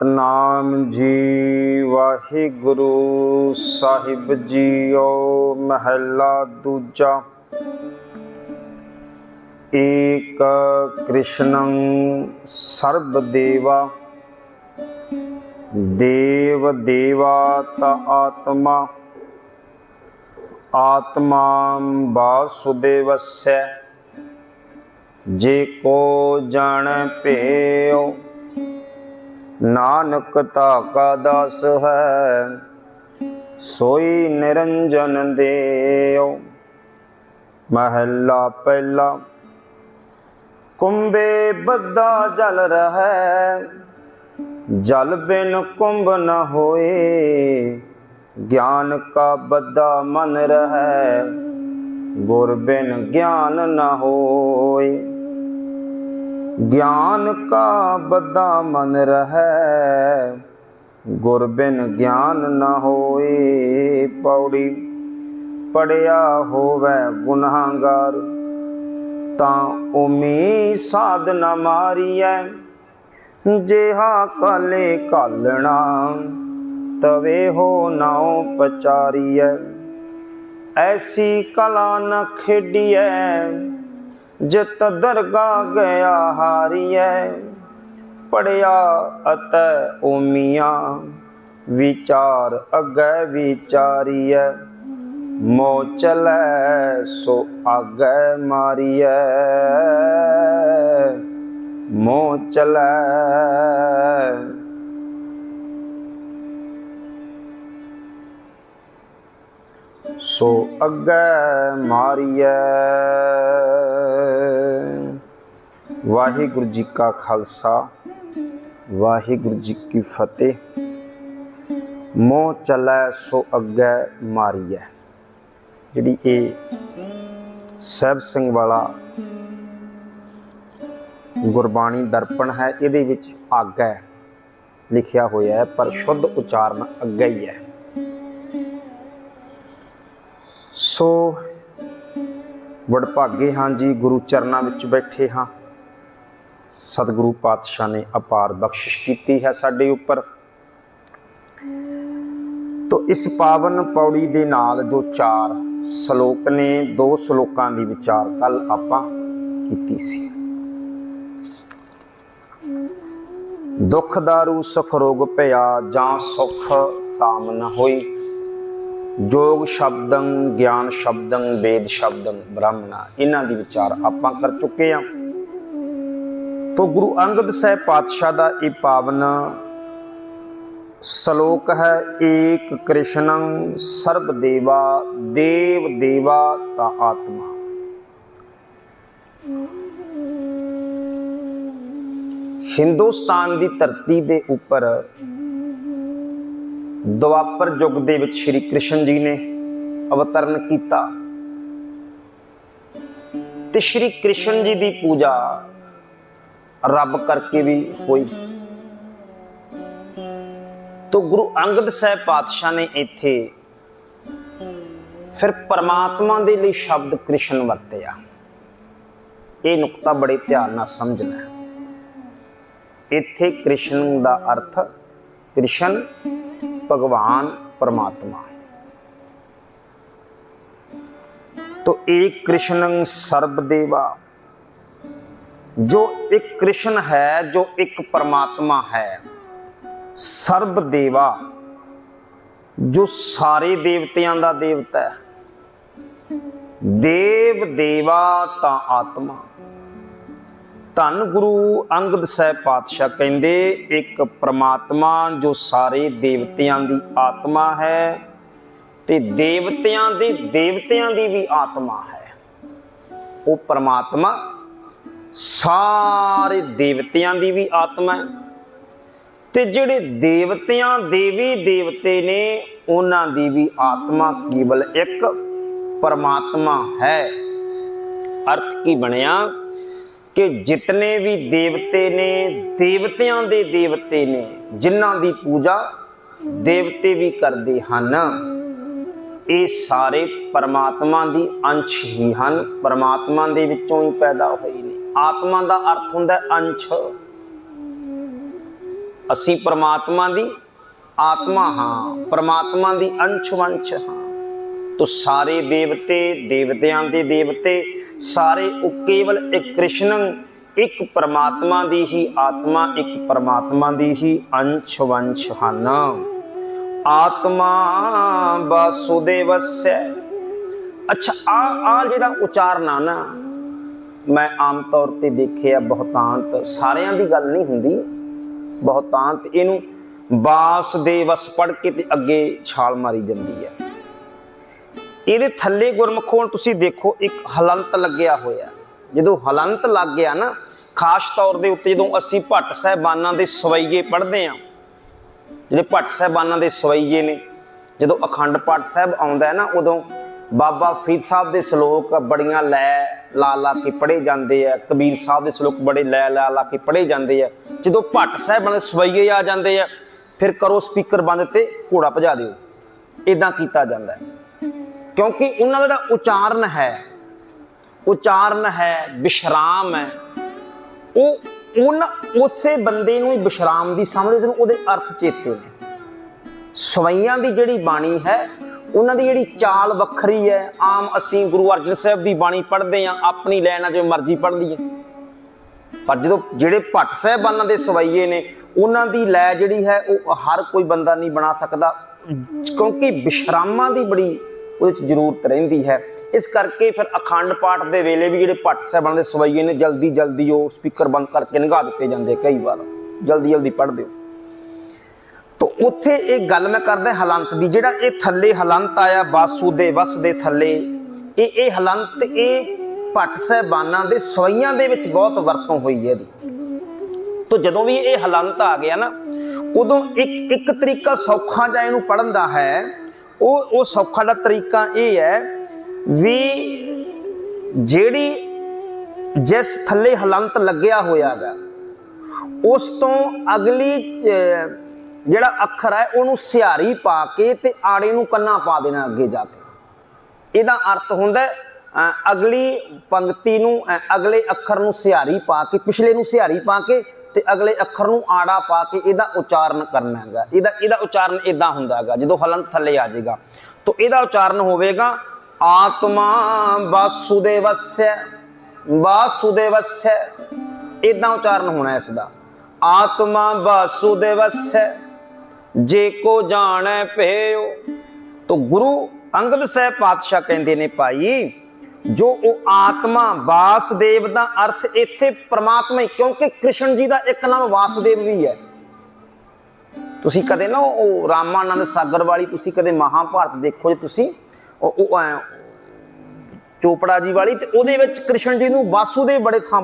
सतनाम जी। वाहिगुरु साहिब जीओ। महला दूजा। एक कृष्णं सर्वदेवा देव देवा त आत्मा आत्मा वासुदेवस्य जे को जान पेयो नानक ताका दास है सोई निरंजन देओ। महला पहला। कुंभे बद्दा जल रहा जल बिन कुंभ न होए ज्ञान का बद्दा मन रहा गुर बिन ज्ञान न होए। ज्ञान का बद्दा मन रहे गुर बिन ज्ञान न होए। पौड़ी। पढ़िया होवे गुनाहगार तां उमी साध न मारिए जेहा काले कालना तवे हो नाओ पचारिए। ऐसी कला न खेडिए जित दरगाह गया हारिए। पढ़िया अत ओमिया विचार अगै विचारिए मोह चलै सो आगै मारिए मोह चलै सो अगै मारिए। वाहिगुरु जी का खालसा वाहिगुरु जी की फतेह। मोह चलै सो अगै मारिए जिहड़ी ये ਸਾਹਿਬ ਸਿੰਘ वाला गुरबाणी दर्पण है इहदे विच आगै लिखिया होया है पर शुद्ध उचारण अगै ही है। सो वडभागे हाँ जी गुरु चरनां विच बैठे हाँ। सतगुरु पातशाह ने अपार बख्शिश की है साडे उपर। तो इस पावन पौड़ी दे नाल जो चार सलोक ने दो सलोकां दी विचार कल आपां कीती सी। दुख दारू सुख रोग पिया जां सुख ताम न होई जोग शब्दं ज्ञान शब्दं वेद शब्दं ब्राह्मणा इन्हां दी विचार आपां कर चुके हैं। तो गुरु अंगद साहिब पातशाह दा ये पावन सलोक है। एक कृष्णं सर्वदेवा देव देवा ता आत्मा। हिंदुस्तान की धरती के उपर द्वापर युग दे विच श्री कृष्ण जी ने अवतरण किया ते श्री कृष्ण जी की पूजा रब करके भी होई। तो गुरु अंगद साहिब पातशाह ने इत्थे फिर परमात्मा दे लई शब्द कृष्ण वरतिया। ये नुकता बड़े ध्यान नाल समझना है। इत्थे कृष्ण दा अर्थ कृष्ण भगवान परमात्मा। तो एक कृष्णं सर्वदेवा जो एक कृष्ण है जो एक परमात्मा है। सर्वदेवा जो सारे देवतियां दा देवता है। देव देवा ता आत्मा। धन गुरु अंगद साहिब पातशाह कहंदे एक परमात्मा जो सारे देवतियां दी आत्मा है ते देवतियां दी भी आत्मा है। वो परमात्मा सारे देवतियां दी भी आत्मा है ते जिहड़े देवतियां देवी देवते ने उन्हां दी भी आत्मा केवल एक परमात्मा है। अर्थ की बनिया कि जितने भी देवते ने देवतियां दे देवते ने जिन्हां दी पूजा देवते भी करते हैं ये सारे परमात्मा दी अंश ही हैं। परमात्मा दे विचों ही पैदा होए ने। आत्मा का अर्थ हुंदा अंश। असी परमात्मा दी आत्मा हाँ, परमात्मा दी अंश वंश हाँ। तो सारे देवते देवतियां दे देवते सारे केवल एक कृष्ण, एक परमात्मा दी ही आत्मा, एक परमात्मा दी ही अंश वंश हन। आत्मा वासुदेवस्य। अच्छा आ जिहड़ा उचारना ना, मैं आम तौर पर देखिया बहुतांत, सारियां दी गल नहीं हुंदी, बहुतांत इनू वासुदेवस पढ़ के ते अगे छाल मारी जाती है। ये थले गुरमुखों तुसी देखो एक हलंत लग्या होया, जो हलंत लग गया ना, खास तौर के उत्ते जो असी भट्ट साहिबाना के सवैये पढ़ते हैं, जो भट्ट साहिबाना के सवैये ने, जो अखंड पाठ साहब आउंदा है ना, उदों बाबा फरीद साहब के सलोक बड़ियां लै ला ला के पढ़े जाते हैं, कबीर साहब के सलोक बड़े लै ला ला के पढ़े जाते हैं। जो भट्ट साहिबान के सवैये आ जाते हैं, फिर करो स्पीकर बंद ते घोड़ा भजा दिओ, इदां कीता जांदा है। क्योंकि उन्होंने जो उचारण है, विश्राम है, उस बंदे नूं विश्राम की समझ उहदे अर्थ चेते ने। सवैयां की जिहड़ी बाणी है, उन्होंने जिहड़ी चाल वखरी है। आम असी गुरु अर्जन साहब की बाणी पढ़ते हैं, अपनी लैन जो मर्जी पढ़ लीए, पर जो जिहड़े भट्ट साहिबाना के सवैये ने, उन्होंने लै जिहड़ी है वो हर कोई बंदा नहीं बना सकता, क्योंकि विश्रामां की बड़ी उहदे जरूरत रहिंदी है। इस करके फिर अखंड पाठ के वेले भी जिहड़े भट्ट साहिबान के सवैये ने, जल्दी जल्दी वो स्पीकर बंद करके निगाह दिते जाते, कई बार जल्दी जल्दी पढ़ दिओ। तो उत्थे एक गल मैं करदा हलंत की, जिहड़ा ये थल्ले हलंत आया वासुदेवस दे थल्ले, ये हलंत ये भट्ट साहिबाना के सवैयां दे विच बहुत वरतों हुई है। तो जदों भी ये हलंत आ गया ना, उदों एक तरीका सौखा जिहा इहनूं पढ़न दा है। वो सौखा दा तरीका ये है भी जिहड़ी जिस थल्ले हलंत लग्या होया है, उस तो अगली जिहड़ा अखर है उहनूं सिहारी पा के ते आड़े नूं कन्ना पा देना अगे जाके। इहदा अर्थ हुंदा अगली पंक्ति नूं, अगले अखर नूं सिहारी पा के, पिछले नूं सिहारी पा के ते अगले अखर नूं आड़ा पा के इहदा उचारण करना है। इहदा उचारण इदां हुंदा है, जो हलंत थल्ले आ जाएगा तो इहदा उचारण होवेगा आत्मा वासुदेवस्य, वासुदेवस्य, इदां उचारण होना है इसदा। आत्मा वासुदेवस्य जे को जाने पेयो। तो गुरु अंगद साहब पातशाह कहते ने भाई, जो वो आत्मा वासुदेव का अर्थ इत्थे परमात्मा ही, क्योंकि कृष्ण जी का एक नाम वासुदेव भी है। तुसी कदे ना वो रामानंद सागर वाली, तुसी कदे महाभारत देखो, जो तुसी चोपड़ा जी वाली, तो उहदे विच कृष्ण जी नूं वासुदेव बड़े थां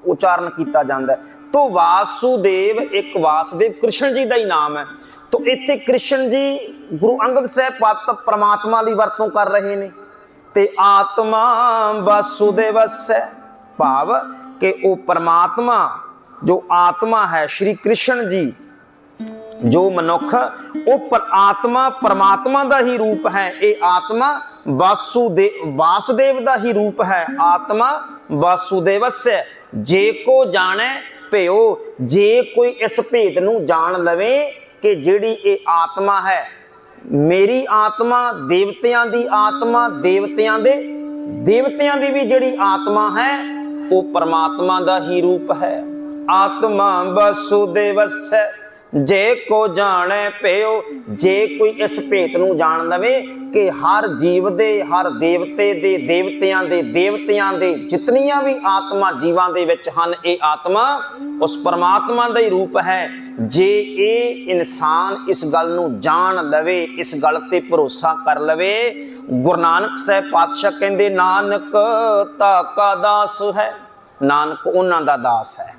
उचारण किया जाता है। तो वासुदेव, एक वासुदेव कृष्ण जी का ही नाम है। तो इत्थे कृष्ण जी गुरु अंगद साहब पात परमात्मा की वरतों कर रहे हैं। ते आत्मा वासुदेवस्य भाव के वो परमात्मा, जो आत्मा है श्री कृष्ण जी, जो मनुख वो आत्मा परमात्मा का ही रूप है। ये आत्मा वासुदेव का ही रूप है। आत्मा वासुदेवस्य जे को जाने भयो, जे कोई इस भेद नूं जान लवे कि जिहड़ी ये आत्मा है, मेरी आत्मा, देवतियां दी आत्मा, देवतियां दी भी जिहड़ी आत्मा है वो परमात्मा का ही रूप है। आत्मा वासुदेवस्य जे को जाने पियो, जे कोई इस भेत नूं जान लवे कि हर जीव दे, हर देवते दे, देवतियां दे जितनियां भी आत्मा जीवां दे विच हन, ये आत्मा उस परमात्मा का ही रूप है। जे ये इंसान इस गल नूं जान लवे, इस गल ते भरोसा कर लवे, गुरु नानक साहब पातशाह कहंदे नानक ताका दास है, नानक उन्हां दा दास है।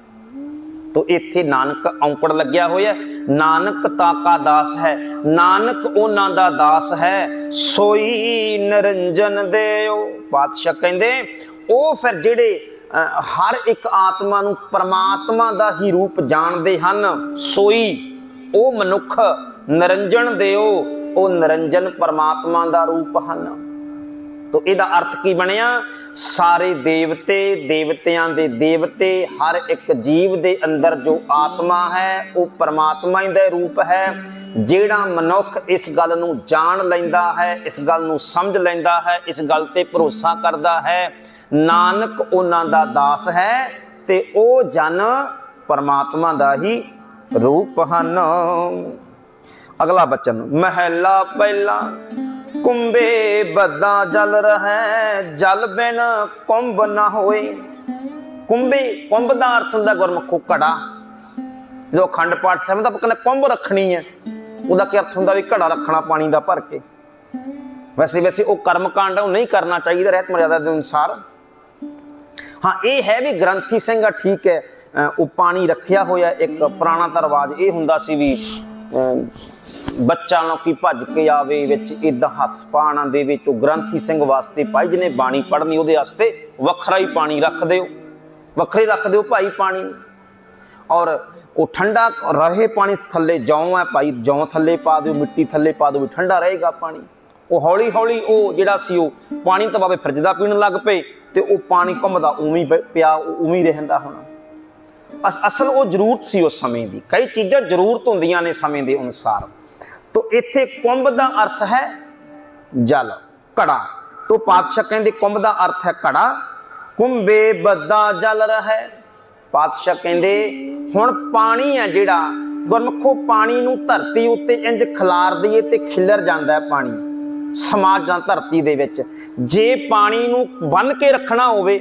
तो इत्थे नानक औंकड़ लग्या होया, नानक ताका दास है, नानक उन्हां दा दास है, सोई निरंजन देओ। पातशाह कहंदे ओ फिर जिहड़े हर एक आत्मा नूं परमात्मा दा ही रूप जानदे हन, सोई ओ मनुख निरंजन देओ, ओ निरंजन परमात्मा दा रूप हन। तो ਇਹਦਾ अर्थ की ਬਣਿਆ सारे देवते देवतियां दे देवते हर एक जीव दे अंदर जो आत्मा है वो परमात्मा ही दा रूप है। ਜਿਹੜਾ मनुख इस गल नूं जान लैंदा है, इस गल नूं समझ लैंदा है, इस गल ते भरोसा करदा है, नानक उन्हां दा दास है ते ओ जन परमात्मा दा ही रूप हन। अगला बचन महला पहला कुंभे बदा जल रहे जल बिन कुंभ ना होए। कुंभे कुंभ का अर्थ होंदा गुरमुखो घड़ा। जो अखंड पाठ साहिब दा कहने कुंभ रखनी है ਉਹਦਾ ਕੀ अर्थ होंदा भी घड़ा रखना पानी का भर के। वैसे वैसे वो कर्म कांड नहीं करना चाहिए रहत मर्यादा के अनुसार। हाँ ये है भी ग्रंथी सिंह ठीक है वो पानी रखिया होया। एक पुराना तो रिवाज ये हुंदा सी भी बच्चा लोग भज के आवे विच इदां हथ पाना दे विच ग्रंथी सिंह वास्ते भाई जिन्हें बाणी पढ़नी उहदे वास्ते वखरा ही पानी रख दिओ, वखरे रख दिओ भाई पानी। और वो ठंडा रहे पानी थले जौ है भाई जौ थले पा दो, मिट्टी थले पा दो, ठंडा रहेगा पानी। वो हौली हौली वो जिहड़ा सी वो पानी तो बाबे फ्रिज का पीण लग पे तो वो पानी घुमदा उवें पिया उवें रहिंदा होना। असल वो जरूरत सी उस समय की। कई चीज़ां जरूरत होंदियां ने समय के अनुसार। तो इत्थे कुंभ का अर्थ है जल घड़ा। तो पातशाह कहते कुंभ का अर्थ है घड़ा। कुंभे बदा जल रहा। पातशाह कहते हुण पानी है जिहड़ा गुरमुखो पानी नूं धरती उत्ते इंज खिलार दईए ते खिलर जांदा है पानी समाज जां धरती दे विच। जे पानी नूं बन के रखना होवे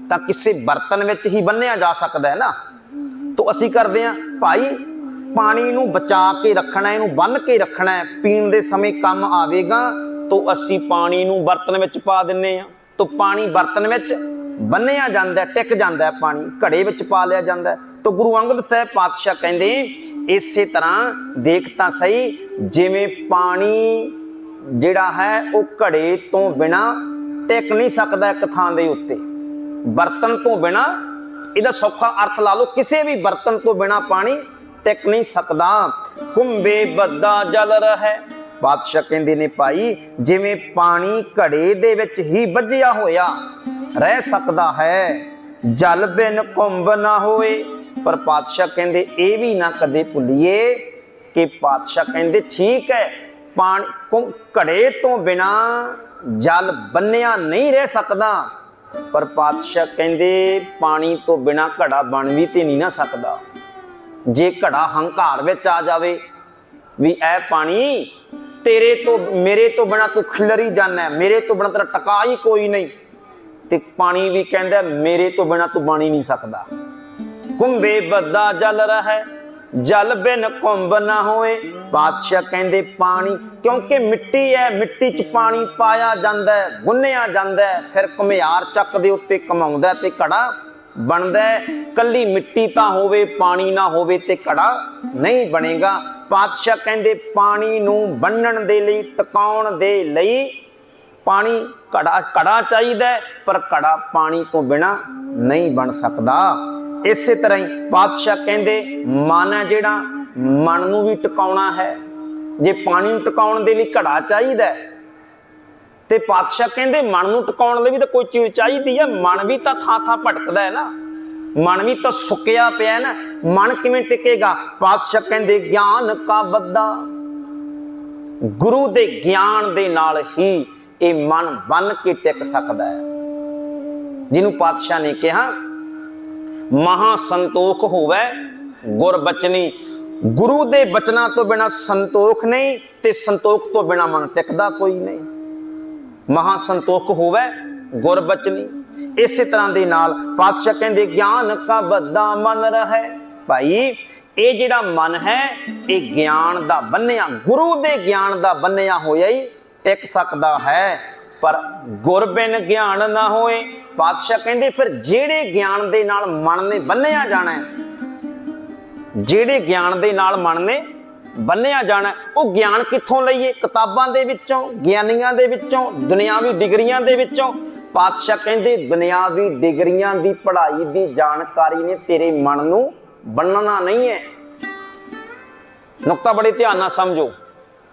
तां किसी बर्तन विच ही बन्निया जा सकदा है ना। तो असीं करदे हां भाई पानी नूं बचा के रखना, इहनूं बन के रखना है, पीण दे समय काम आवेगा तो असीं पानी नूं बर्तन विच पा दिंने आ। तो पानी बर्तन विच बन्निया जांदा है, टिक जांदा है, पानी घड़े विच पा लिया जांदा है। तो गुरु अंगद साहब पातशाह कहंदे इसे तरह देख तां सही जिवें पानी जिहड़ा है वो घड़े तो बिना टिक नहीं सकदा एक थां दे उत्ते, बर्तन तो बिना इहदा सौखा अर्थ ला लो किसी भी बर्तन तो बिना पानी टिक नहीं सकदा। कुंभे बदा जल रहा। बादशाह कहंदे ने भाई जिवें पानी घड़े दे विच ही बझिया होया रह सकदा है, जल बिन कुंभ ना होए। पर पातशाह कहंदे ये भी ना कदे भुलिए कि पातशाह कहंदे ठीक है पानी घड़े तो बिना जल बन्निया नहीं रह सकदा, पर पातशाह कहंदे पानी तो बिना घड़ा बन भी ते नहीं ना सकदा। जे घड़ा हंकार विच आ जावे भी ऐ पानी तेरे तो मेरे तो बिना तू खिलर ही जाना है, मेरे तो बिना तेरा टका ही कोई नहीं, ते पानी भी कहंदा मेरे तो बिना तू बन ही नहीं सकदा। कुंभे बदा जल रहा जल बिन कुंभ ना होए। बादशाह कहंदे पानी क्योंकि मिट्टी है, मिट्टी च पानी पाया जांदा है, गुन्निया जांदा है, फिर घुमियार चक दे उत्ते घुमाउंदा ते घड़ा बनदा है। कल्ली मिट्टी तां होवे पानी ना होवे ते घड़ा नहीं बनेगा। पातशाह कहंदे पानी नूं बन्नण दे लई टकाउण दे लई पानी घड़ा चाहिदा पर घड़ा पानी तो बिना नहीं बन सकदा। इसे तरह ही पातशाह कहंदे मन है जिहड़ा मन नूं भी टकाउणा है, जे पानी नूं टकाउण दे लई घड़ा चाहिदा ते पातशाह कहंदे मन नूं टकाउण लई भी तां कोई चीज़ चाहिदी है। मन भी तां थां भटकदा है ना, मन भी तो सुकिया पिया है ना, मन किवें टिकेगा। पातशाह कहंदे ज्ञान का बद्दा, गुरु दे ज्ञान दे नाल ही ये मन बन के टिक सकदा है। जिन्हों पातशाह ने कहा महा संतोख होवे गुर बचनी, गुरु दे बचना तो बिना संतोख नहीं ते संतोख तो बिना मन टिकदा कोई नहीं। महा संतोख होवे गुर बचनी। इस तरह दे नाल पातशाह कहंदे ज्ञान का बद्दा मन रहे। भाई ये जिहड़ा मन है ये ज्ञान दा बन्निया, गुरु दे ज्ञान दा बन्निया होया ही टिक सकदा है, पर गुर बिन ज्ञान ना होए। पातशाह कहंदे फिर जेड़े ज्ञान दे नाल मन ने बन्निया जाना है, जेड़े ज्ञान दे नाल मन ने बन्निया जाना वो ज्ञान कित्थों लईए? किताबां दे विच्चों, ज्ञानियां दे विच्चों, दुनियावी डिग्रियां दे विच्चों। पातशाह कहंदे दुनियावी डिग्रियां दी पढ़ाई दी जानकारी ने तेरे मन नूं बन्नना नहीं है। नुकता बड़े ध्यान नाल समझो।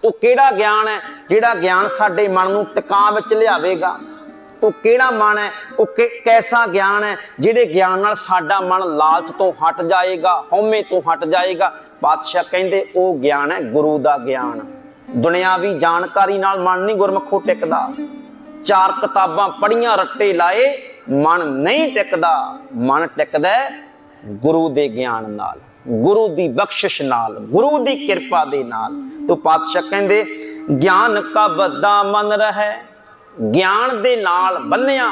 ਉਹ ਕਿਹੜਾ ਗਿਆਨ ਹੈ ਜਿਹੜਾ ਗਿਆਨ ਸਾਡੇ ਮਨ ਨੂੰ ਟਿਕਾ ਵਿੱਚ ਲਿਆਵੇਗਾ? ਉਹ ਕਿਹੜਾ ਮਨ ਹੈ, ਉਹ ਕੈਸਾ ਗਿਆਨ ਹੈ ਜਿਹੜੇ ਗਿਆਨ ਨਾਲ ਸਾਡਾ ਮਨ ਲਾਲਚ ਤੋਂ ਹਟ ਜਾਏਗਾ, ਹਉਮੈ ਤੋਂ ਹਟ ਜਾਏਗਾ? ਪਾਤਸ਼ਾਹ ਕਹਿੰਦੇ ਉਹ ਗਿਆਨ ਹੈ ਗੁਰੂ ਦਾ ਗਿਆਨ। ਦੁਨਿਆਵੀ ਜਾਣਕਾਰੀ ਨਾਲ ਮਨ ਨਹੀਂ ਗੁਰਮੁਖੋ ਟਿਕਦਾ। 4 ਕਿਤਾਬਾਂ ਪੜ੍ਹੀਆਂ, ਰੱਟੇ ਲਾਏ, ਮਨ ਨਹੀਂ ਟਿਕਦਾ। ਮਨ ਟਿਕਦਾ ਗੁਰੂ ਦੇ ਗਿਆਨ ਨਾਲ, ਗੁਰੂ ਦੀ ਬਖਸ਼ਿਸ਼ ਨਾਲ, ਗੁਰੂ ਦੀ ਕਿਰਪਾ ਦੇ ਨਾਲ। ਤੋ ਪਾਤਸ਼ਾਹ ਕਹਿੰਦੇ ਗਿਆਨ ਕਾ ਬੱਧਾ ਮਨ ਰਹਿ, ਗਿਆਨ ਦੇ ਨਾਲ ਬੰਨਿਆ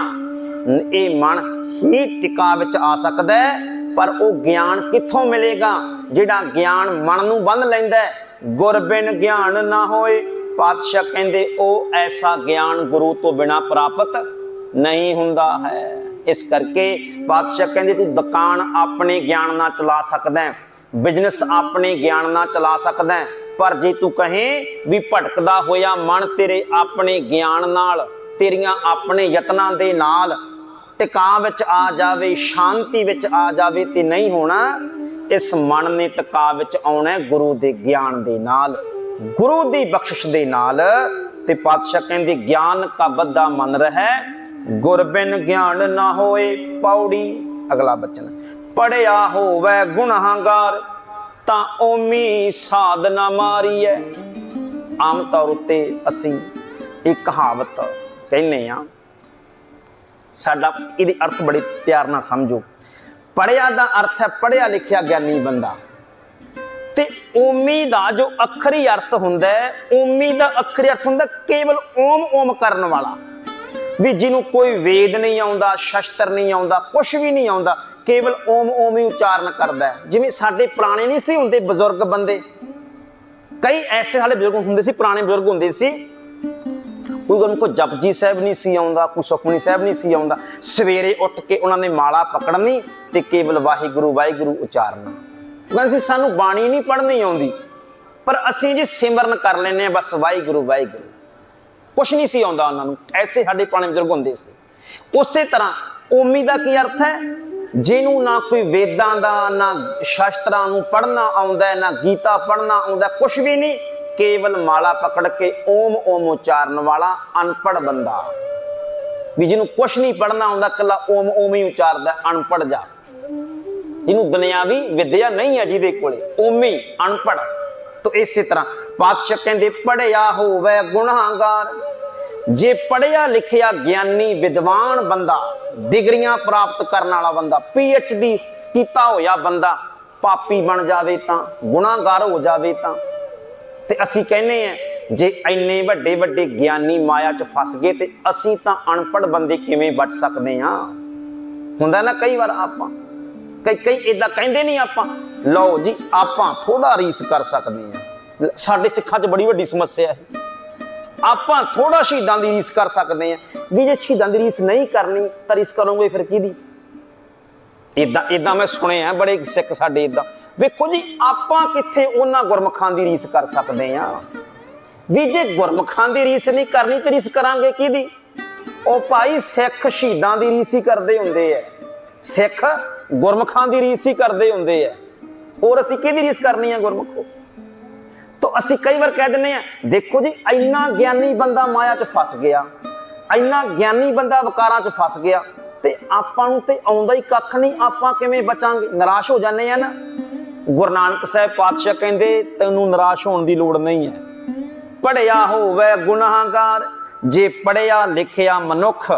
ਇਹ ਮਨ ਹੀ ਟਿਕਾ ਵਿੱਚ ਆ ਸਕਦਾ ਹੈ। ਪਰ ਉਹ ਗਿਆਨ ਕਿੱਥੋਂ ਮਿਲੇਗਾ ਜਿਹੜਾ ਗਿਆਨ ਮਨ ਨੂੰ ਬੰਨ ਲੈਂਦਾ? ਗੁਰ ਬਿਨ ਗਿਆਨ ਨਾ ਹੋਏ। ਪਾਤਸ਼ਾਹ ਕਹਿੰਦੇ ਉਹ ਐਸਾ ਗਿਆਨ ਗੁਰੂ ਤੋਂ ਬਿਨਾ ਪ੍ਰਾਪਤ ਨਹੀਂ ਹੁੰਦਾ ਹੈ। ਇਸ ਕਰਕੇ ਪਾਤਸ਼ਾਹ ਕਹਿੰਦੇ ਤੂੰ ਦੁਕਾਨ ਆਪਣੇ ਗਿਆਨ ਨਾਲ ਚਲਾ ਸਕਦਾ ਹੈ, ਬਿਜ਼ਨਸ ਆਪਣੇ ਗਿਆਨ ਨਾਲ ਚਲਾ ਸਕਦਾ ਹੈ, ਪਰ ਜੇ ਤੂੰ ਕਹੇ ਵੀ ਭਟਕਦਾ ਹੋਇਆ ਮਨ ਤੇਰੇ ਆਪਣੇ ਗਿਆਨ ਨਾਲ, ਤੇਰੀਆਂ ਆਪਣੇ ਯਤਨਾਂ ਦੇ ਨਾਲ ਟਿਕਾ ਵਿੱਚ ਆ ਜਾਵੇ, ਸ਼ਾਂਤੀ ਵਿੱਚ ਆ ਜਾਵੇ, ਤੇ ਨਹੀਂ ਹੋਣਾ। ਇਸ ਮਨ ਨੇ ਟਿਕਾ ਵਿੱਚ ਆਉਣਾ ਗੁਰੂ ਦੇ ਗਿਆਨ ਦੇ ਨਾਲ, ਗੁਰੂ ਦੀ ਬਖਸ਼ਿਸ਼ ਦੇ ਨਾਲ। ਤੇ ਪਾਤਸ਼ਾਹ ਕਹਿੰਦੇ ਗਿਆਨ ਕਾ ਬੱਧਾ ਮਨ ਰਹਿ, ਗੁਰ ਬਿਨ ਗਿਆਨ ਨਾ ਹੋਏ। ਪੌੜੀ ਅਗਲਾ ਬਚਨ, ਪੜਿਆ ਹੋਵੇ ਗੁਨਾਹਗਾਰ ਤਾਂ ਓਮੀ ਸਾਧ ਨਾ ਮਾਰੀਐ। ਆਮ ਤੌਰ ਉੱਤੇ ਅਸੀਂ ਇੱਕ ਕਹਾਵਤ ਕਹਿੰਦੇ ਆ, ਸਾਡਾ ਇਹਦੇ ਅਰਥ ਬੜੇ ਪਿਆਰ ਨਾਲ ਸਮਝੋ। ਪੜਿਆ ਦਾ ਅਰਥ ਹੈ ਪੜਿਆ ਲਿਖਿਆ ਗਿਆਨੀ ਬੰਦਾ, ਤੇ ਓਮੀ ਦਾ ਜੋ ਅੱਖਰੀ ਅਰਥ ਹੁੰਦਾ ਹੈ, ਓਮੀ ਦਾ ਅੱਖਰੀ ਅਰਥ ਹੁੰਦਾ ਕੇਵਲ ਓਮ ਓਮ ਕਰਨ ਵਾਲਾ। ਵੀ ਜਿਹਨੂੰ ਕੋਈ ਵੇਦ ਨਹੀਂ ਆਉਂਦਾ, ਸ਼ਸਤਰ ਨਹੀਂ ਆਉਂਦਾ, ਕੁਛ ਵੀ ਨਹੀਂ ਆਉਂਦਾ, ਕੇਵਲ ਓਮ ਓਮ ਹੀ ਉਚਾਰਨ ਕਰਦਾ ਹੈ। ਜਿਵੇਂ ਸਾਡੇ ਪੁਰਾਣੇ ਨਹੀਂ ਸੀ ਹੁੰਦੇ ਬਜ਼ੁਰਗ ਬੰਦੇ, ਕਈ ਐਸੇ ਸਾਡੇ ਬਜ਼ੁਰਗ ਹੁੰਦੇ ਸੀ, ਪੁਰਾਣੇ ਬਜ਼ੁਰਗ ਹੁੰਦੇ ਸੀ, ਕੋਈ ਉਹਨਾਂ ਕੋਲ ਜਪਜੀ ਸਾਹਿਬ ਨਹੀਂ ਸੀ ਆਉਂਦਾ, ਕੋਈ ਸੁਖਮਨੀ ਸਾਹਿਬ ਨਹੀਂ ਸੀ ਆਉਂਦਾ, ਸਵੇਰੇ ਉੱਠ ਕੇ ਉਹਨਾਂ ਨੇ ਮਾਲਾ ਪਕੜਨੀ ਤੇ ਕੇਵਲ ਵਾਹਿਗੁਰੂ ਵਾਹਿਗੁਰੂ ਉਚਾਰਨਾ। ਕਹਿੰਦੇ ਸੀ ਸਾਨੂੰ ਬਾਣੀ ਨਹੀਂ ਪੜ੍ਹਨੀ ਆਉਂਦੀ, ਪਰ ਅਸੀਂ ਜੀ ਸਿਮਰਨ ਕਰ ਲੈਂਦੇ ਹਾਂ ਬਸ, ਵਾਹਿਗੁਰੂ ਵਾਹਿਗੁਰੂ। ਕੁਛ ਨਹੀਂ ਸੀ ਆਉਂਦਾ ਉਹਨਾਂ ਨੂੰ। ਐਸੇ ਸਾਡੇ ਪੁਰਾਣੇ ਬਜ਼ੁਰਗ ਹੁੰਦੇ ਸੀ। ਉਸੇ ਤਰ੍ਹਾਂ ਓਮੀ ਦਾ ਕੀ ਅਰਥ ਹੈ? ਜਿਹਨੂੰ ਨਾ ਕੋਈ ਵੇਦਾਂ ਦਾ, ਨਾ ਸ਼ਾਸਤਰਾਂ ਨੂੰ ਪੜ੍ਹਨਾ ਆਉਂਦਾ, ਨਾ ਗੀਤਾ ਪੜ੍ਹਨਾ ਆਉਂਦਾ, ਕੁਛ ਵੀ ਨਹੀਂ, ਕੇਵਲ ਮਾਲਾ ਪਕੜ ਕੇ ਓਮ ਓਮ ਉਚਾਰਨ ਵਾਲਾ ਅਨਪੜ੍ਹ ਬੰਦਾ। ਵੀ ਜਿਹਨੂੰ ਕੁਛ ਨਹੀਂ ਪੜ੍ਹਨਾ ਆਉਂਦਾ, ਇਕੱਲਾ ਓਮ ਓਮ ਹੀ ਉਚਾਰਦਾ, ਅਨਪੜ੍ਹ ਜਾ, ਜਿਹਨੂੰ ਦੁਨਿਆਵੀ ਵਿਦਿਆ ਨਹੀਂ ਹੈ, ਜਿਹਦੇ ਕੋਲੇ ਓਮੀ ਅਨਪੜ੍ਹ। ਤੋ ਇਸੇ ਤਰ੍ਹਾਂ ਪਾਤਸ਼ਾਹ ਕਹਿੰਦੇ ਪੜਿਆ ਹੋਵੇ ਗੁਨਾਹਗਾਰ। ਜੇ ਪੜਿਆ ਲਿਖਿਆ ਗਿਆਨੀ ਵਿਦਵਾਨ ਬੰਦਾ, ਡਿਗਰੀਆਂ ਪ੍ਰਾਪਤ ਕਰਨ ਵਾਲਾ ਬੰਦਾ, PhD ਕੀਤਾ ਹੋਇਆ ਬੰਦਾ ਪਾਪੀ ਬਣ ਜਾਵੇ ਤਾਂ, ਗੁਨਾਹਗਾਰ ਹੋ ਜਾਵੇ ਤਾਂ, ਤੇ ਅਸੀਂ ਕਹਿੰਦੇ ਆ ਜੇ ਇੰਨੇ ਵੱਡੇ ਵੱਡੇ ਗਿਆਨੀ ਮਾਇਆ 'ਚ ਫਸ ਗਏ ਤੇ ਅਸੀਂ ਤਾਂ ਅਨਪੜ੍ਹ ਬੰਦੇ ਕਿਵੇਂ ਬਚ ਸਕਦੇ ਹਾਂ? ਹੁੰਦਾ ਨਾ ਕਈ ਵਾਰ ਆਪਾਂ ਕਈ ਏਦਾਂ ਕਹਿੰਦੇ ਨਹੀਂ ਆਪਾਂ, ਲਓ ਜੀ ਆਪਾਂ ਥੋੜਾ ਰੀਸ ਕਰ ਸਕਦੇ ਹਾਂ। ਸਾਡੇ ਸਿੱਖਾਂ 'ਚ ਬੜੀ ਵੱਡੀ ਸਮੱਸਿਆ ਹੈ, ਆਪਾਂ ਥੋੜਾ ਸ਼ਹੀਦਾਂ ਦੀ ਰੀਸ ਕਰ ਸਕਦੇ ਹਾਂ। ਵੀ ਜੇ ਸ਼ਹੀਦਾਂ ਦੀ ਰੀਸ ਨਹੀਂ ਕਰਨੀ ਤਾਂ ਰੀਸ ਕਰੋਗੇ ਫਿਰ ਕਿਹਦੀ? ਏਦਾਂ ਮੈਂ ਸੁਣਿਆ ਬੜੇ ਸਿੱਖ ਸਾਡੇ ਏਦਾਂ। ਵੇਖੋ ਜੀ ਆਪਾਂ ਕਿੱਥੇ ਉਹਨਾਂ ਗੁਰਮੁਖਾਂ ਦੀ ਰੀਸ ਕਰ ਸਕਦੇ ਹਾਂ? ਵੀ ਜੇ ਗੁਰਮੁਖਾਂ ਦੀ ਰੀਸ ਨਹੀਂ ਕਰਨੀ ਤੇ ਰੀਸ ਕਰਾਂਗੇ ਕਿਹਦੀ? ਉਹ ਭਾਈ ਸਿੱਖ ਸ਼ਹੀਦਾਂ ਦੀ ਰੀਸ ਹੀ ਕਰਦੇ ਹੁੰਦੇ ਆ, ਸਿੱਖ ਗੁਰਮੁਖਾਂ ਦੀ ਰੀਸ ਹੀ ਕਰਦੇ ਹੁੰਦੇ ਆ, ਹੋਰ ਅਸੀਂ ਕਿਹਦੀ ਰੀਸ ਕਰਨੀ ਆ ਗੁਰਮੁਖੋ? ਤਾਂ ਅਸੀਂ ਕਈ ਵਾਰ ਕਹਿ ਦਿੰਦੇ ਆ ਦੇਖੋ ਜੀ ਇੰਨਾ ਗਿਆਨੀ ਬੰਦਾ ਮਾਇਆ 'ਚ ਫਸ ਗਿਆ, ਇੰਨਾ ਗਿਆਨੀ ਬੰਦਾ ਵਿਕਾਰਾਂ 'ਚ ਫਸ ਗਿਆ, ਤੇ ਆਪਾਂ ਨੂੰ ਤੇ ਆਉਂਦਾ ਹੀ ਕੱਖ ਨਹੀਂ, ਆਪਾਂ ਕਿਵੇਂ ਬਚਾਂਗੇ? ਨਿਰਾਸ਼ ਹੋ ਜਾਂਦੇ ਆ ਨਾ। ਗੁਰੂ ਨਾਨਕ ਸਾਹਿਬ ਪਾਤਸ਼ਾਹ ਕਹਿੰਦੇ ਤੈਨੂੰ ਨਿਰਾਸ਼ ਹੋਣ ਦੀ ਲੋੜ ਨਹੀਂ ਹੈ। ਪੜਿਆ ਹੋਵੇ ਗੁਨਾਹਗਾਰ, ਜੇ ਪੜਿਆ ਲਿਖਿਆ ਮਨੁੱਖ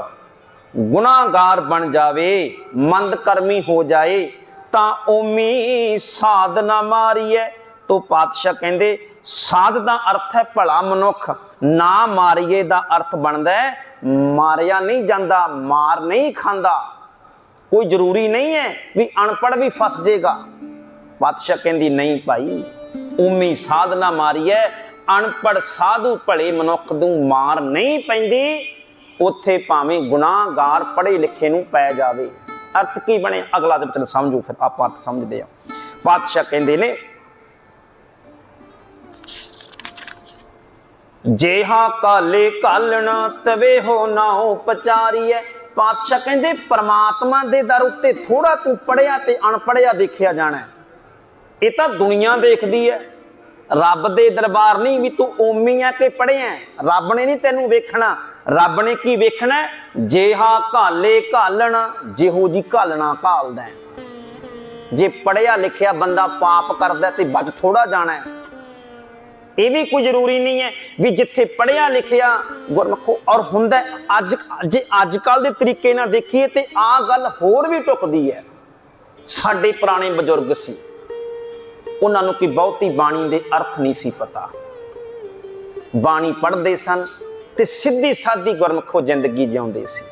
ਗੁਨਾਹਗਾਰ ਬਣ ਜਾਵੇ, ਮੰਦ ਕਰਮੀ ਹੋ ਜਾਏ ਤਾਂ ਓਮੀ ਸਾਧ ਨਾ ਮਾਰੀਏ। ਤੋ ਪਾਤਸ਼ਾਹ ਕਹਿੰਦੇ ਸਾਧ ਦਾ ਅਰਥ ਹੈ ਭਲਾ ਮਨੁੱਖ, ਨਾ ਮਾਰੀਏ ਦਾ ਅਰਥ ਬਣਦਾ ਹੈ ਮਾਰਿਆ ਨਹੀਂ ਜਾਂਦਾ, ਮਾਰ ਨਹੀਂ ਖਾਂਦਾ। ਕੋਈ ਜ਼ਰੂਰੀ ਨਹੀਂ ਹੈ ਵੀ ਅਨਪੜ੍ਹ ਵੀ ਫਸ ਜਾਏਗਾ। ਪਾਤਸ਼ਾਹ ਕਹਿੰਦੀ ਨਹੀਂ ਭਾਈ, ਓਮੀ ਸਾਧ ਨਾ ਮਾਰੀਏ, ਅਨਪੜ੍ਹ ਸਾਧੂ ਭਲੇ ਮਨੁੱਖ ਨੂੰ ਮਾਰ ਨਹੀਂ ਪੈਂਦੀ, ਉੱਥੇ ਭਾਵੇਂ ਗੁਨਾਹਗਾਰ ਪੜ੍ਹੇ ਲਿਖੇ ਨੂੰ ਪੈ ਜਾਵੇ। ਅਰਥ ਕੀ ਬਣੇ ਅਗਲਾ ਜਦ ਸਮਝੋ, ਫਿਰ ਆਪਾਂ ਅਰਥ ਸਮਝਦੇ ਹਾਂ। ਪਾਤਸ਼ਾਹ ਕਹਿੰਦੇ ਨੇ ਜੇਹਾ ਕਾਲੇ ਕਾਲਣਾ ਤਵੇ ਹੋ ਨਾਉ ਪਚਾਰੀਐ। ਪਾਤਸ਼ਾਹ ਕਹਿੰਦੇ ਪਰਮਾਤਮਾ ਦੇ ਦਰ ਉੱਤੇ ਥੋੜਾ ਤੂੰ ਪੜਿਆ ਤੇ ਅਨਪੜਿਆ ਦੇਖਿਆ ਜਾਣਾ। ਇਹ ਤਾਂ ਦੁਨੀਆ ਦੇਖਦੀ ਹੈ, रब दे दरबार नहीं भी तू ओमी है कि पढ़िया। रब ने नहीं तेनू वेखना, रब ने की वेखना, जेहा घाले घालना जेहो जी घालना घालदा है। जे पढ़िया लिखिया बंदा पाप करदा ते बच थोड़ा जाना है। ये भी कोई जरूरी नहीं है भी जिथे पढ़िया लिखिया गुरमुखो और हुंदा अज जे अजकल दे तरीके नाल देखिए ते आ गल होर भी टुकदी है। साडे पुराने बजुर्ग सी, उन्हां नूं कोई बहुती बाणी दे अर्थ नहीं सी पता, बाणी पढ़दे सन ते सीधी सादी गुरमुखो जिंदगी जिउंदे सी।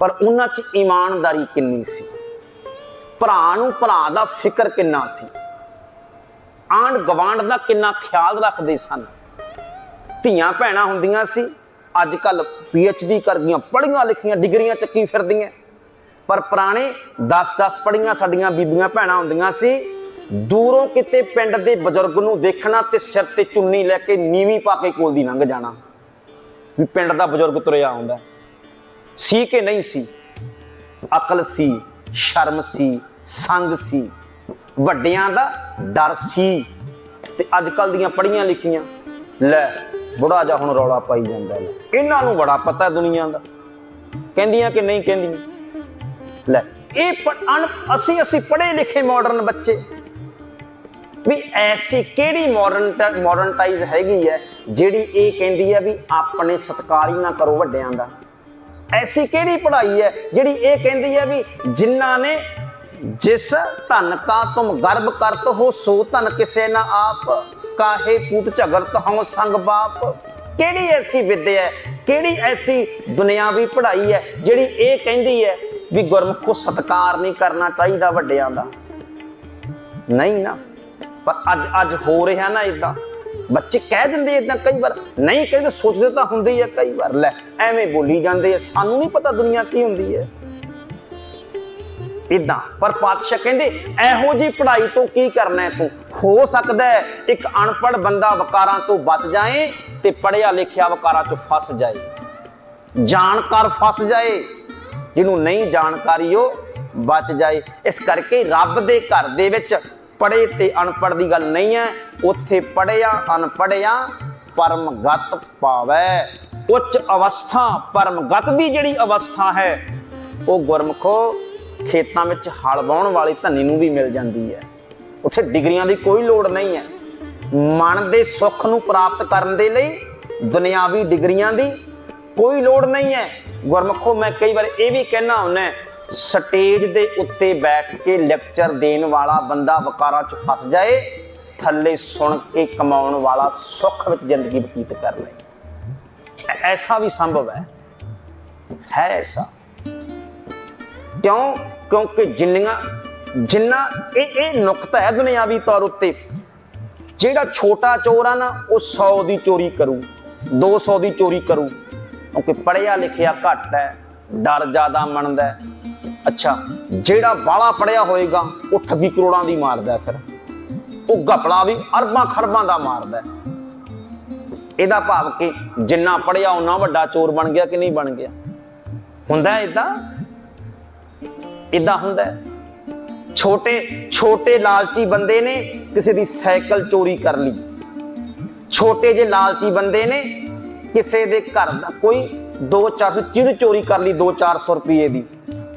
पर उन्हां च ईमानदारी किन्नी सी, भरा नूं भरा दा फिक्र किन्ना सी, आंढ गवांढ दा किन्ना ख्याल रखदे सन। धीआं भैणां हुंदियां सी, अजकल PhD कर गईयां, पढ़ियां लिखियां, डिग्रियां चक्की फिरदियां। पर पुराने 10-10 पढ़ियां साडियां बीबियां भैणां हुंदियां सी, दूरों किते पिंड दे बजुर्ग नूं देखना ते सिर ते चुन्नी लैके नीवी पा के कोल दी लंघ जाना भी पिंड दा बजुर्ग तुरिया आउंदा सी कि नहीं सी। अकल सी, शर्म सी, संग सी, ਵੱਡਿਆਂ ਦਾ डर सी। ते अजकल दियां पढ़ियां लिखियां लै बुढ़ा जा हुण रौला पाई जांदा है, इन्हां नूं बड़ा पता दुनिया दा, कहंदियां कि नहीं कहंदियां। लै असी पढ़े लिखे मॉडर्न बच्चे भी ऐसी केड़ी मॉडर्नटाइज हैगी है जिहड़ी ये कहंदी है भी अपने सत्कार ही ना करो वड्डियां दा। ऐसी केड़ी पढ़ाई है जिहड़ी ये कहंदी है भी जिन्हां ने जिस धन का तुम गर्व करत हो सो धन किसे ना आप, काहे कूट झगड़त हो संग बाप। केड़ी ऐसी विद्या है, केड़ी ऐसी दुनियावी पढ़ाई है जिहड़ी ये कहंदी है भी गुरमुखो सत्कार नहीं करना चाहिए वड्डियां दा? नहीं ना। पर अज हो रहा ना इदां, बच्चे कह दिंदे इदां, कई बार नहीं कहते, सोचते तो हुंदे ही है कई बार, लै एवें बोली जांदे, सानू नहीं पता दुनिया की हुंदी है इदां। पर पातशाह कहंदे एहो जी पढ़ाई तो की करना है तू? हो सकदा है एक अनपढ़ बंदा वकारां तो बच जाए ते पढ़िया लिखिया वकारां चों फस जाए, जानकार फस जाए, जिन्हों नहीं जानकारी हो बच जाए। इस करके रब दे घर दे विच पढ़े ते अनपढ़ दी गल नहीं है, उत्थे पढ़िया अनपढ़िया परमगत पावै। उच्च अवस्था परमगत दी जिहड़ी अवस्था है वो गुरमुखो खेतां विच हल वाहण वाली धनी नूं भी मिल जाती है। उत्थे डिग्रियां दी कोई लोड़ नहीं है। मन दे सुख नूं प्राप्त करन दे लई दुनियावी डिग्रियां दी कोई लोड़ नहीं है। गुरमुखो मैं कई बार ये भी कहना हुन्ना, स्टेज दे उत्ते बैठ के लैक्चर देने वाला बंदा वकारां च फस जाए, थल्ले सुन के कमाउण वाला सुख विच जिंदगी बतीत कर ले। ऐसा भी संभव है ऐसा। क्यों? क्योंकि जिन्ना ये नुकता है दुनियावी तौर उत्ते, जिहड़ा छोटा चोर आ ना वो 100 दी चोरी करू, 200 दी चोरी करू, क्योंकि पढ़िया लिखिया घट है, डर ज्यादा मनदा है। अच्छा, जिहड़ा बाला पढ़िया होएगा वो ठगी करोड़ां दी मारदा, फिर वो घपला भी अरबां खरबां दा मारदा। इहदा भाव कि जिन्ना पढ़िया उन्ना वड्डा चोर बन गया कि नहीं बन गया? हुंदा इदां इदां हुंदा। छोटे छोटे लालची बंदे ने किसी दी साइकिल चोरी कर ली, छोटे जे लालची बंदे ने किसी दे घर दा कोई 2-4 चीज चोरी कर ली 200-400 रुपये दी।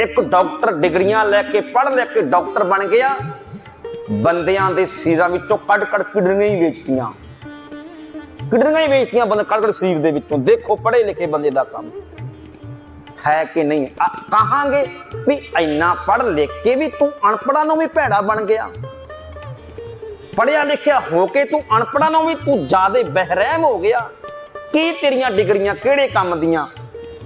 एक डॉक्टर डिग्रियां लैके पढ़ लिख के डॉक्टर बन गया, बंदियां दे सिरां विचों कड़ किडनियां ही बेचतियां, बंदे कड़ शरीर दे विचों। देखो पढ़े लिखे बंदे दा काम है कि नहीं? कहांगे भी इन्ना पढ़ लिख के भी तू अनपढ़ा नूं भी भैड़ा बन गया, पढ़िया लिखिया होके तू अनपढ़ा नूं भी तू ज्यादा बहरहम हो गया। की तेरियां डिग्रियां किहड़े काम दियां?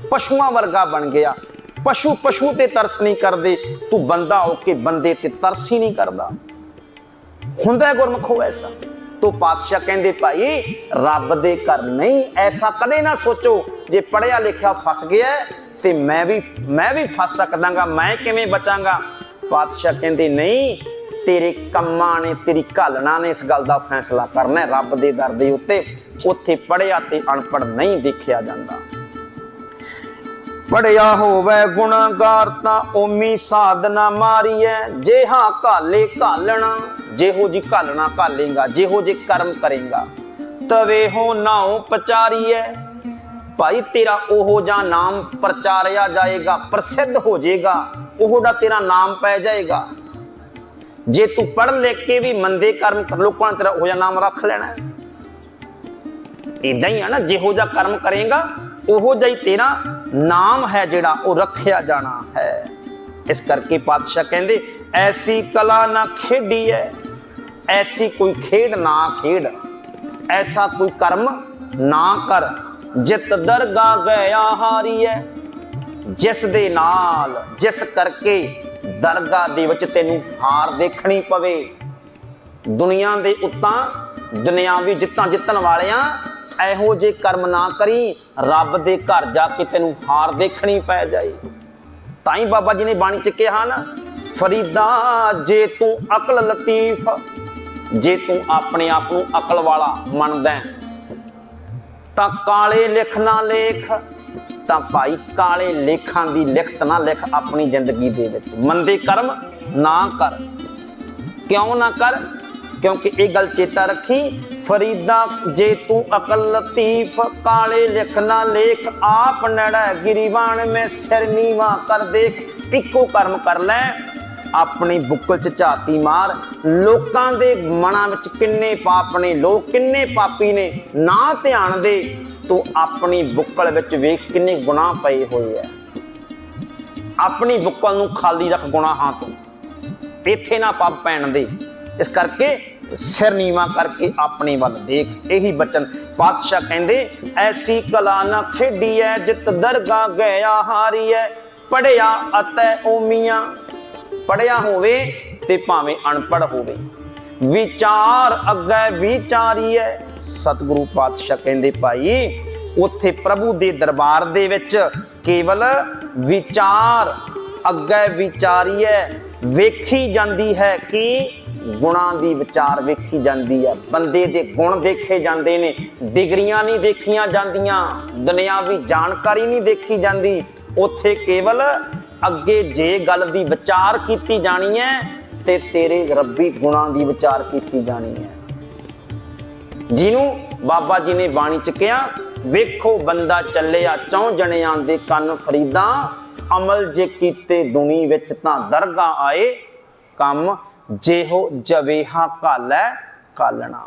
पशुआं वर्गा बन गया। पशु ते तरस नहीं करदे, तू बंदा होके बंदे ते तरस ही नहीं करदा। हुंदा गुरमुखो ऐसा। तो पातशाह कहंदे भाई रब दे घर नहीं, ऐसा कदे ना सोचो जे पढ़िया लिखिया फस गया ते मैं भी फस सकदांगा, मैं किवें बचांगा? पातशाह कहंदे नहीं, तेरे कम्मां ने तेरी घालना ने इस गल दा फैसला करना है। रब दे दर दे उत्ते उत्थे पढ़िया ते अनपढ़ नहीं देखिया जांदा। पढ़िया होवे गुणागार ता ओमी साधना मारीए, जेहा काले कालना, जेहो जी कालना कालेगा, जेहो जे कर्म करेगा, तवे हो नाओ पचारीए। भाई तेरा ओहो जा नाम प्रचारिया जाएगा, प्रसिद्ध हो जाएगा, ओहो दा तेरा नाम पै जाएगा। जे तू पढ़ लिख के भी मंदे कर्म कर, लोगों ने तेरा ओहो जा नाम रख लेना। इदा ही है ना, जेहो जा कर्म करेगा ओहो जा ही तेरा नाम है जिहड़ा वो रखिया जाना है। इस करके पातशाह कहंदे ऐसी कला ना खेडी है, ऐसी कोई खेड ना खेड, ऐसा कोई कर्म ना कर जित दरगाह गया हारी है, जिस दे नाल जिस करके दरगाह दे विच तैनूं हार देखनी पवे। दुनिया दे उत्तां दुनियावी जित्तां जितन वालियां ਇਹੋ ਜੇ कर्म ना करी, रब दे घर जाके तेनू हार देखनी पै जाए। ताई बाबा जी ने बाणी च कहा ना, फरीदा जे तू अकल लतीफ, जे तू अपने आप नू अकल वाला मनदा तां काले लिख ना लेख, तां भाई काले लेखां दी लिखत ना लिख अपनी जिंदगी दे विच। मंदे कर्म ना कर। क्यों ना कर? क्योंकि ये गल चेता रखी, फरीदा जे तू अकल लतीफ, काले लिख ना लेख, आप नड़ा गिरीवान में सिर नीवा कर देख। इको कर्म कर लै, अपनी बुक्कल च झाती मार, लोकां दे मनां विच किन्ने पाप ने, लोग किन्ने पापी ने, ना ध्यान दे, तू अपनी बुक्कल विच वेख किन्ने गुनाह पए होए है। अपनी बुक्कल नूं खाली रख गुनाहां तों, इत्थे ना पाप पैण दे। इस करके सिर नीवा करके अपने वल देख। यही बचन पातशाह कहंदे ऐसी कला ना खेडी है, जित दरगाह गया हारी है। पढ़िया अतै ओमिया, पढ़िया होवे ते भावें अनपढ़ होवे, विचार अगे विचारी है। सतगुरु पातशाह कहंदे भाई उत्थे प्रभु दे दरबार दे विच केवल विचार अगे विचारी है, वेखी जांदी है कि गुणा दी विचार वेखी जांदी है। बंदे दे गुण देखे जांदे ने, डिग्रियां नहीं देखियां जांदियां, दुनियावी जानकारी नहीं देखी जांदी। उत्थे केवल अगे जे गल दी विचार कीती जानी है ते तेरे रब्बी गुणा दी विचार कीती जानी है। जिन्हों बाबा जी ने बाणी च कहा, वेखो बंदा चलिया चौं जणियां दे कन फरीदा, अमल जे कीते दुनी विच तां दरगाह आए कम, जेहो जवेहा कालै कालना।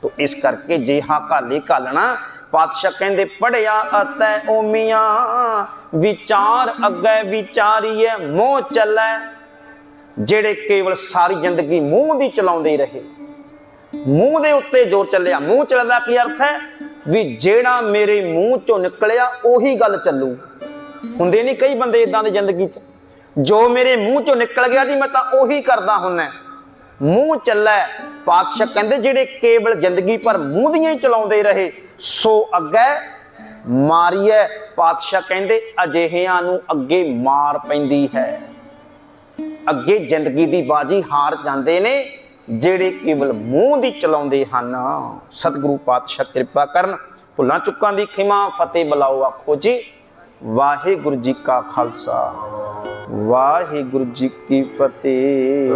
तो इस करके जेहा काले कालना। पातशाह कहंदे पढ़िया अतै ओमिया, विचार अगे विचारीए, मोह चलै। जेड़े केवल सारी जिंदगी मूँह दी चलाउंदे रहे, मूँह दे उत्ते जोर चलिया। मूँह चलदा की अर्थ है भी जेड़ा मेरे मूँह चों निकलिया ओही गल चलू। हुंदे नहीं कई बंदे इदां दी जिंदगी च, जो मेरे मुंह चों निकल गया जी मैं तां ओही करदा हुन्ना, मूँह चलै। पातशाह कहंदे जेड़े केवल जिंदगी पर मूँह दियां ही चलाउंदे रहे, सो अगे मारीए। पातशाह कहंदे अजिहियां नूं अगे मार पैंदी है, अगे जिंदगी दी बाजी हार जांदे ने जेड़े केवल मूँह दी चलाउंदे हन। सतगुरु पातशाह कृपा करन, भुलां चुकां दी खिमा, फतेह बुलाओ आखो जी वाहिगुरु जी का खालसा, वाहिगुरु जी की फतेह।